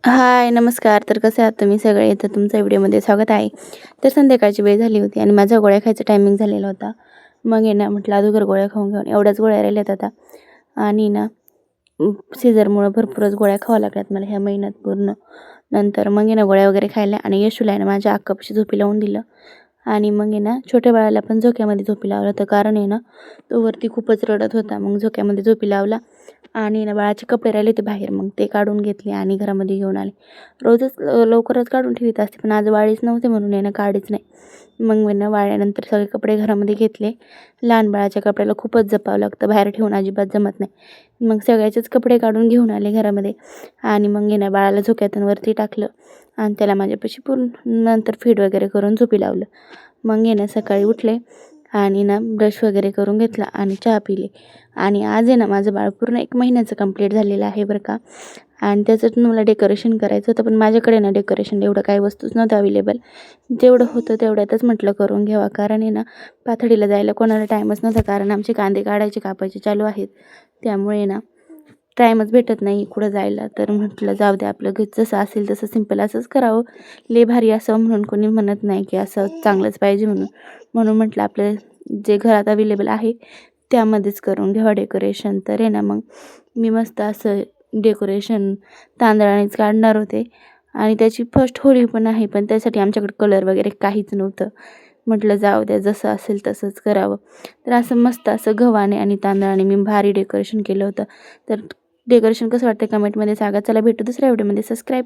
हाय, नमस्कार. तर कसे आहात तुम्ही सगळे? तर तुमच्या व्हिडिओमध्ये स्वागत आहे. तर संध्याकाळची वेळ झाली होती आणि माझा गोळ्या खायचा टायमिंग झालेला होता. मग आहे ना, म्हटलं अगोदर गोळ्या खाऊन घेऊन एवढ्याच गोळ्या राहिल्यात आता आणि ना सीझरमुळं भरपूरच गोळ्या खाव्या लागल्यात मला ह्या महिन्यात पूर्ण. नंतर मग आहे ना, गोळ्या वगैरे खायल्या आणि यशूला आहे ना, माझ्या अक्कापाशी झोपी लावून दिलं आणि मग आहे ना, छोट्या बाळाला पण झोक्यामध्ये झोपी लावलं होतं. कारण आहे ना, तो वरती खूपच रडत होता. मग झोक्यामध्ये झोपी लावला आणि ना बाळाचे कपडे राहिले होते बाहेर, मग ते काढून घेतले आणि घरामध्ये घेऊन आले. रोजच लवकरच काढून ठेवीत असते, पण आज वाळीच नव्हते म्हणून आहे ना काढीच नाही. मग मी ना वाळल्यानंतर सगळे कपडे घरामध्ये घेतले. लहान बाळाच्या कपड्याला खूपच जपावं लागतं, बाहेर ठेवून अजिबात जमत नाही. मग सगळ्याचेच कपडे काढून घेऊन आले घरामध्ये आणि मग आहे ना बाळाला झोक्यातून वरती टाकलं आणि त्याला माझ्यापाशी पूर्ण नंतर फीड वगैरे करून झोपी लावलं. मग आहे ना सकाळी उठले आणि ना ब्रश वगैरे करून घेतला आणि चहा पिले आणि आज आहे ना माझं बाळ पूर्ण 1 महिन्याचं कंप्लीट झालेलं आहे बरं का. आणि त्याचं मला डेकोरेशन करायचं होतं, पण माझ्याकडे ना डेकोरेशन एवढं काही वस्तूच नव्हतं अवेलेबल. जेवढं होतं तेवढ्यातच म्हटलं करून घ्यावा, कारण आहे ना पाथडीला जायला कोणाला टाईमच नव्हता, कारण आमचे कांदे काढायचे कापायचे चालू आहेत. त्यामुळे ना टाईमच भेटत नाही कुठं जायला. तर म्हटलं जाऊ दे, आपलं जसं असेल तसं सिंपल असंच करावं. लय भारी असं म्हणून कोणी म्हणत नाही की असं चांगलंच पाहिजे म्हणून. म्हणून म्हटलं आपलं जे घरात अवेलेबल आहे त्यामध्येच करून घ्यावं डेकोरेशन. तर आहे ना मग मी मस्त असं डेकोरेशन तांदळानेच काढणार होते आणि त्याची फर्स्ट होळी पण आहे, पण त्यासाठी आमच्याकडे कलर वगैरे काहीच नव्हतं. म्हटलं जाऊ द्या, जसं असेल तसंच करावं. तर असं मस्त असं गव्हाणे आणि तांदळाने मी भारी डेकोरेशन केलं होतं. तर डेकोरेशन कसं वाटतं कमेंटमध्ये सांगा. चला भेटू दुसऱ्या व्हिडिओमध्ये. सबस्क्राईब